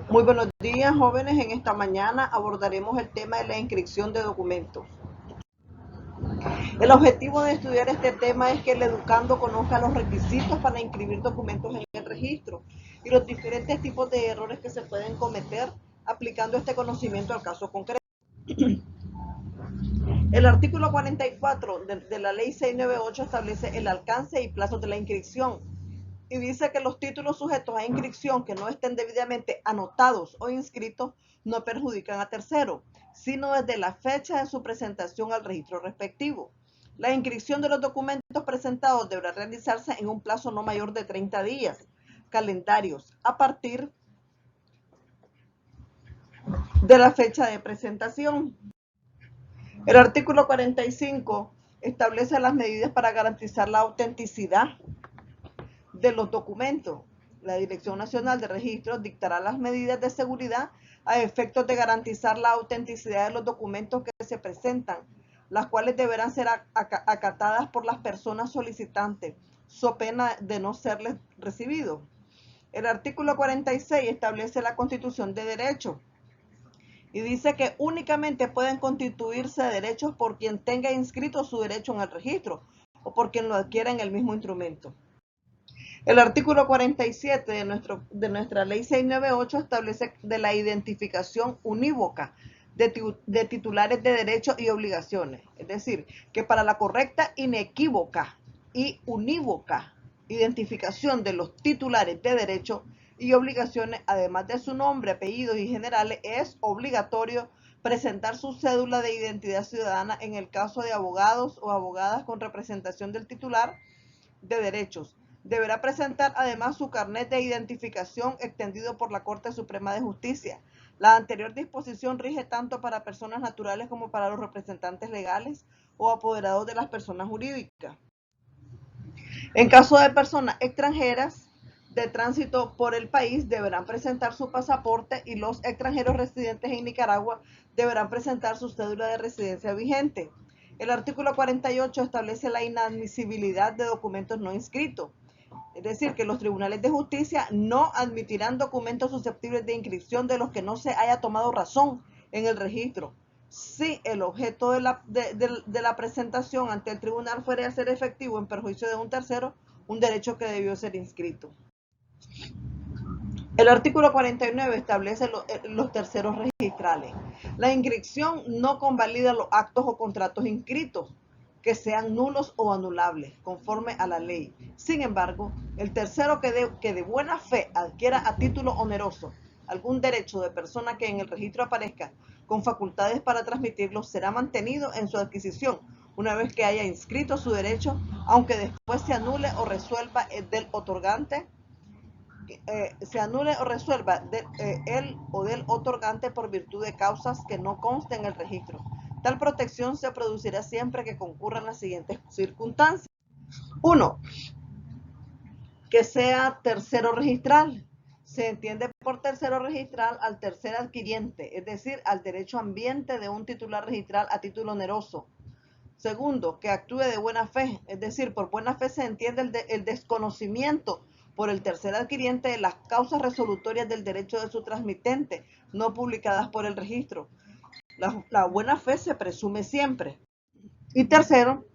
Muy buenos días, jóvenes. En esta mañana abordaremos el tema de la inscripción de documentos. El objetivo de estudiar este tema es que el educando conozca los requisitos para inscribir documentos en el registro y los diferentes tipos de errores que se pueden cometer aplicando este conocimiento al caso concreto. El artículo 44 de la ley 698 establece el alcance y plazos de la inscripción y dice que los títulos sujetos a inscripción que no estén debidamente anotados o inscritos no perjudican a terceros, sino desde la fecha de su presentación al registro respectivo. La inscripción de los documentos presentados deberá realizarse en un plazo no mayor de 30 días calendarios a partir de la fecha de presentación. El artículo 45 establece las medidas para garantizar la autenticidad de los documentos. La Dirección Nacional de Registros dictará las medidas de seguridad a efectos de garantizar la autenticidad de los documentos que se presentan, las cuales deberán ser acatadas por las personas solicitantes, so pena de no serles recibidos. El artículo 46 establece la constitución de derechos y dice que únicamente pueden constituirse derechos por quien tenga inscrito su derecho en el registro o por quien lo adquiera en el mismo instrumento. El artículo 47 de nuestra ley 698 establece de la identificación unívoca de titulares de derechos y obligaciones. Es decir, que para la correcta, inequívoca y unívoca identificación de los titulares de derechos y obligaciones, además de su nombre, apellidos y generales, es obligatorio presentar su cédula de identidad ciudadana en el caso de abogados o abogadas con representación del titular de derechos. Deberá presentar además su carnet de identificación extendido por la Corte Suprema de Justicia. La anterior disposición rige tanto para personas naturales como para los representantes legales o apoderados de las personas jurídicas. En caso de personas extranjeras de tránsito por el país, deberán presentar su pasaporte y los extranjeros residentes en Nicaragua deberán presentar su cédula de residencia vigente. El artículo 48 establece la inadmisibilidad de documentos no inscritos. Es decir, que los tribunales de justicia no admitirán documentos susceptibles de inscripción de los que no se haya tomado razón en el registro, si el objeto de la presentación ante el tribunal fuere a ser efectivo en perjuicio de un tercero, un derecho que debió ser inscrito. El artículo 49 establece los terceros registrales. La inscripción no convalida los actos o contratos inscritos que sean nulos o anulables, conforme a la ley. Sin embargo, el tercero que de buena fe adquiera a título oneroso algún derecho de persona que en el registro aparezca con facultades para transmitirlo será mantenido en su adquisición una vez que haya inscrito su derecho, aunque después se anule o resuelva del otorgante él o del otorgante por virtud de causas que no consten en el registro. Tal protección se producirá siempre que concurran las siguientes circunstancias. 1. Que sea tercero registral. Se entiende por tercero registral al tercer adquiriente, es decir, al derecho ambiente de un titular registral a título oneroso. Segundo, que actúe de buena fe, es decir, por buena fe se entiende el desconocimiento por el tercer adquiriente de las causas resolutorias del derecho de su transmitente, no publicadas por el registro. La buena fe se presume siempre. Y tercero,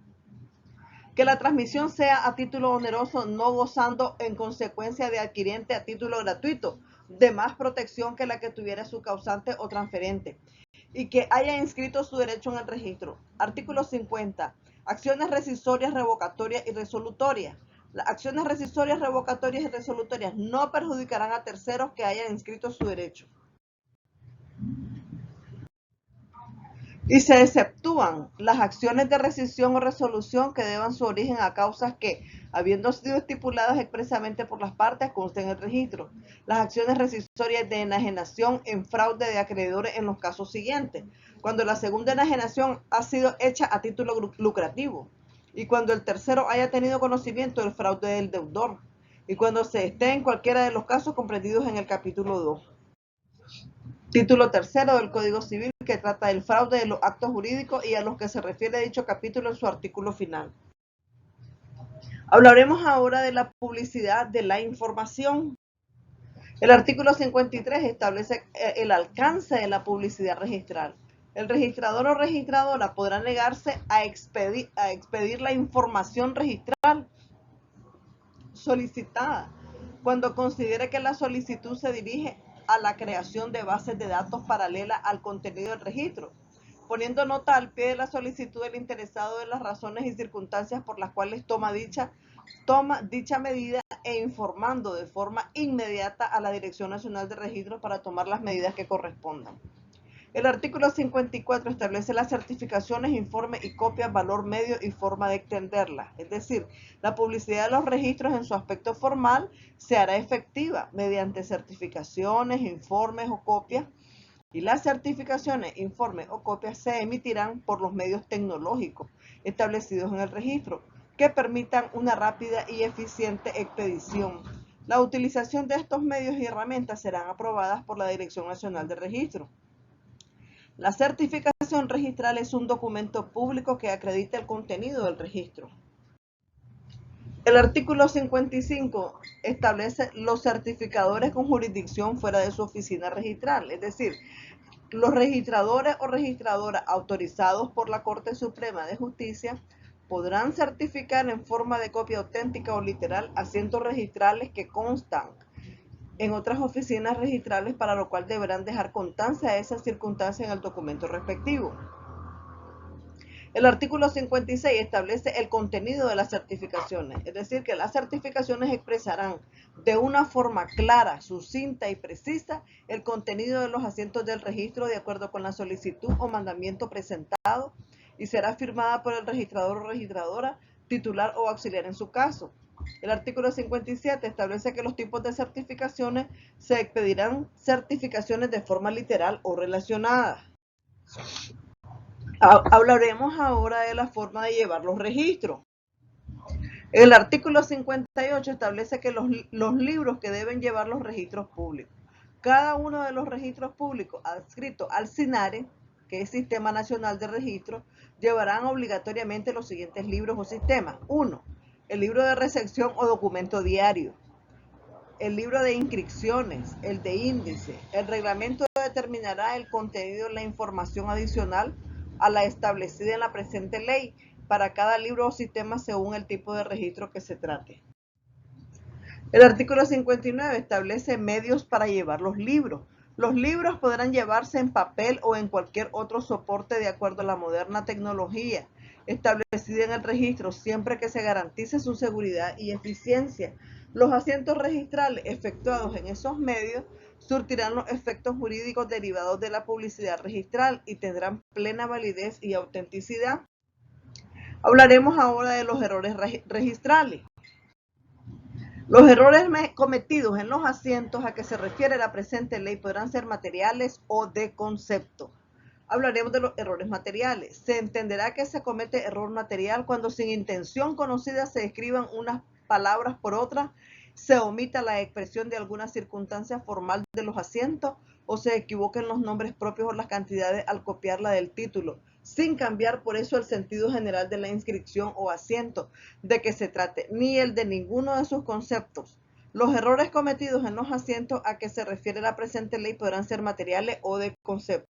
que la transmisión sea a título oneroso, no gozando en consecuencia de adquiriente a título gratuito, de más protección que la que tuviera su causante o transferente, y que haya inscrito su derecho en el registro. Artículo 50. Acciones rescisorias, revocatorias y resolutorias. Las acciones rescisorias, revocatorias y resolutorias no perjudicarán a terceros que hayan inscrito su derecho. Y se exceptúan las acciones de rescisión o resolución que deban su origen a causas que, habiendo sido estipuladas expresamente por las partes, consten en el registro. Las acciones rescisorias de enajenación en fraude de acreedores en los casos siguientes: cuando la segunda enajenación ha sido hecha a título lucrativo, y cuando el tercero haya tenido conocimiento del fraude del deudor, y cuando se esté en cualquiera de los casos comprendidos en el capítulo 2. Título tercero del Código Civil, que trata del fraude de los actos jurídicos y a los que se refiere dicho capítulo en su artículo final. Hablaremos ahora de la publicidad de la información. El artículo 53 establece el alcance de la publicidad registral. El registrador o registradora podrá negarse a expedir la información registral solicitada cuando considere que la solicitud se dirige a la creación de bases de datos paralela al contenido del registro, poniendo nota al pie de la solicitud del interesado de las razones y circunstancias por las cuales toma dicha medida e informando de forma inmediata a la Dirección Nacional de Registros para tomar las medidas que correspondan. El artículo 54 establece las certificaciones, informes y copias, valor medio y forma de extenderlas. Es decir, la publicidad de los registros en su aspecto formal se hará efectiva mediante certificaciones, informes o copias, y las certificaciones, informes o copias se emitirán por los medios tecnológicos establecidos en el registro que permitan una rápida y eficiente expedición. La utilización de estos medios y herramientas serán aprobadas por la Dirección Nacional de Registro. La certificación registral es un documento público que acredita el contenido del registro. El artículo 55 establece los certificadores con jurisdicción fuera de su oficina registral, es decir, los registradores o registradoras autorizados por la Corte Suprema de Justicia podrán certificar en forma de copia auténtica o literal asientos registrales que constan en otras oficinas registrales, para lo cual deberán dejar constancia de esas circunstancias en el documento respectivo. El artículo 56 establece el contenido de las certificaciones, es decir, que las certificaciones expresarán de una forma clara, sucinta y precisa el contenido de los asientos del registro de acuerdo con la solicitud o mandamiento presentado y será firmada por el registrador o registradora, titular o auxiliar en su caso. El artículo 57 establece que los tipos de certificaciones se expedirán certificaciones de forma literal o relacionada. Hablaremos ahora de la forma de llevar los registros. El artículo 58 establece que los libros que deben llevar los registros públicos. Cada uno de los registros públicos adscritos al SINARE, que es Sistema Nacional de Registro, llevarán obligatoriamente los siguientes libros o sistemas. 1. El libro de recepción o documento diario. El libro de inscripciones, el de índice. El reglamento determinará el contenido de la información adicional a la establecida en la presente ley para cada libro o sistema según el tipo de registro que se trate. El artículo 59 establece medios para llevar los libros. Los libros podrán llevarse en papel o en cualquier otro soporte de acuerdo a la moderna tecnología establecida en el registro, siempre que se garantice su seguridad y eficiencia. Los asientos registrales efectuados en esos medios surtirán los efectos jurídicos derivados de la publicidad registral y tendrán plena validez y autenticidad. Hablaremos ahora de los errores registrales. Los errores cometidos en los asientos a que se refiere la presente ley podrán ser materiales o de concepto. Hablaremos de los errores materiales. Se entenderá que se comete error material cuando sin intención conocida se escriban unas palabras por otras, se omita la expresión de alguna circunstancia formal de los asientos o se equivoquen los nombres propios o las cantidades al copiarla del título, sin cambiar por eso el sentido general de la inscripción o asiento de que se trate, ni el de ninguno de sus conceptos. Los errores cometidos en los asientos a que se refiere la presente ley podrán ser materiales o de concepto.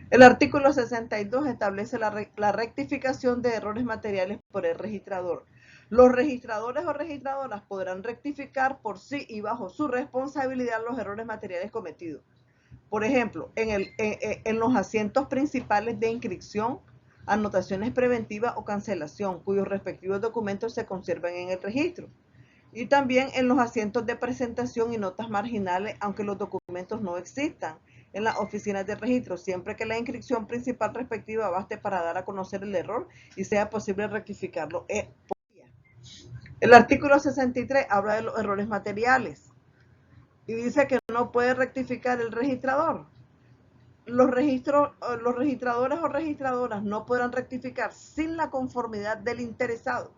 El artículo 62 establece la rectificación de errores materiales por el registrador. Los registradores o registradoras podrán rectificar por sí y bajo su responsabilidad los errores materiales cometidos. Por ejemplo, en los asientos principales de inscripción, anotaciones preventivas o cancelación, cuyos respectivos documentos se conservan en el registro. Y también en los asientos de presentación y notas marginales, aunque los documentos no existan en las oficinas de registro, siempre que la inscripción principal respectiva baste para dar a conocer el error y sea posible rectificarlo. El artículo 63 habla de los errores materiales y dice que no puede rectificar el registrador. Los registradores o registradoras no podrán rectificar sin la conformidad del interesado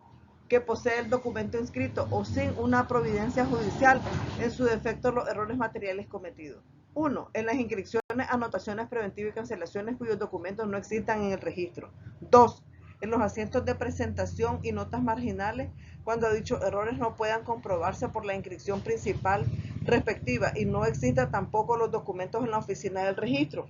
que posee el documento inscrito o sin una providencia judicial, en su defecto los errores materiales cometidos. 1. En las inscripciones, anotaciones preventivas y cancelaciones cuyos documentos no existan en el registro. 2. en los asientos de presentación y notas marginales cuando dichos errores no puedan comprobarse por la inscripción principal respectiva y no exista tampoco los documentos en la oficina del registro.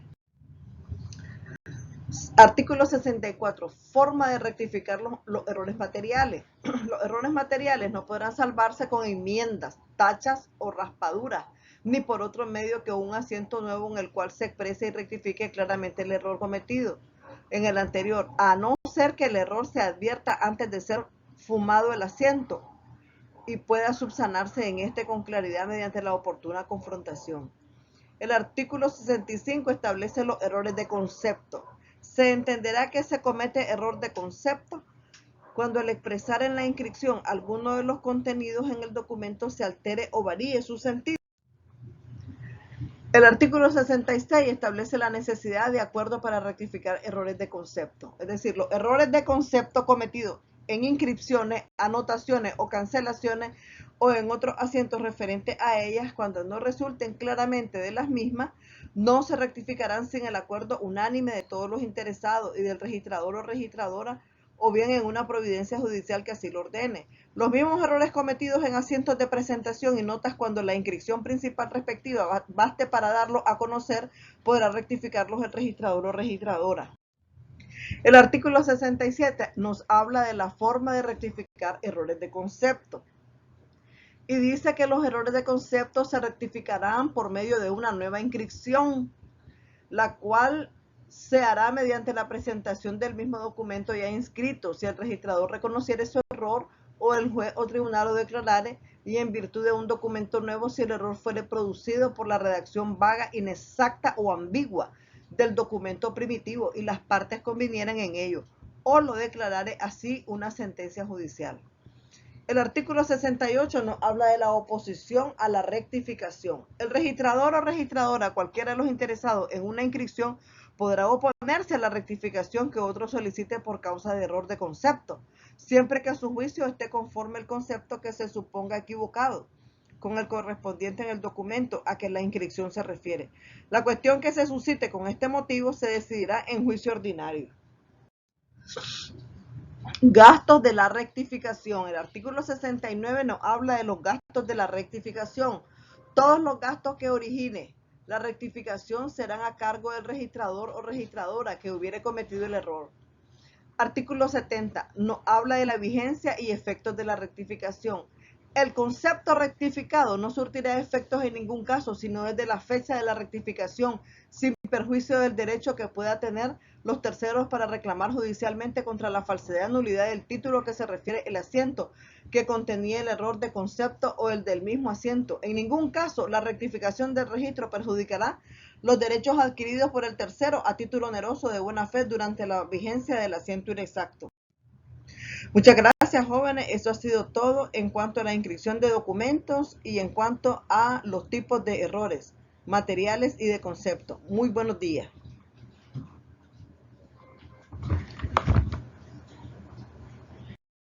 Artículo 64. Forma de rectificar los errores materiales. Los errores materiales no podrán salvarse con enmiendas, tachas o raspaduras, ni por otro medio que un asiento nuevo en el cual se exprese y rectifique claramente el error cometido en el anterior, a no ser que el error se advierta antes de ser fumado el asiento y pueda subsanarse en este con claridad mediante la oportuna confrontación. El artículo 65 establece los errores de concepto. Se entenderá que se comete error de concepto cuando al expresar en la inscripción alguno de los contenidos en el documento se altere o varíe su sentido. El artículo 66 establece la necesidad de acuerdo para rectificar errores de concepto. Es decir, los errores de concepto cometidos en inscripciones, anotaciones o cancelaciones o en otros asientos referentes a ellas, cuando no resulten claramente de las mismas, no se rectificarán sin el acuerdo unánime de todos los interesados y del registrador o registradora, o bien en una providencia judicial que así lo ordene. Los mismos errores cometidos en asientos de presentación y notas cuando la inscripción principal respectiva baste para darlo a conocer, podrá rectificarlos el registrador o registradora. El artículo 67 nos habla de la forma de rectificar errores de concepto y dice que los errores de concepto se rectificarán por medio de una nueva inscripción, la cual se hará mediante la presentación del mismo documento ya inscrito, si el registrador reconociere su error o el juez o tribunal lo declarare, y en virtud de un documento nuevo si el error fuere producido por la redacción vaga, inexacta o ambigua del documento primitivo y las partes convinieran en ello, o lo declarare así una sentencia judicial. El artículo 68 nos habla de la oposición a la rectificación. El registrador o registradora, cualquiera de los interesados en una inscripción, podrá oponerse a la rectificación que otro solicite por causa de error de concepto, siempre que a su juicio esté conforme el concepto que se suponga equivocado con el correspondiente en el documento a que la inscripción se refiere. La cuestión que se suscite con este motivo se decidirá en juicio ordinario. Gastos de la rectificación. El artículo 69 nos habla de los gastos de la rectificación. Todos los gastos que origine la rectificación serán a cargo del registrador o registradora que hubiere cometido el error. Artículo 70 nos habla de la vigencia y efectos de la rectificación. El concepto rectificado no surtirá efectos en ningún caso, sino desde la fecha de la rectificación, sin perjuicio del derecho que pueda tener los terceros para reclamar judicialmente contra la falsedad y nulidad del título que se refiere el asiento que contenía el error de concepto o el del mismo asiento. En ningún caso la rectificación del registro perjudicará los derechos adquiridos por el tercero a título oneroso de buena fe durante la vigencia del asiento inexacto. Muchas gracias, jóvenes. Eso ha sido todo en cuanto a la inscripción de documentos y en cuanto a los tipos de errores materiales y de concepto. Muy buenos días.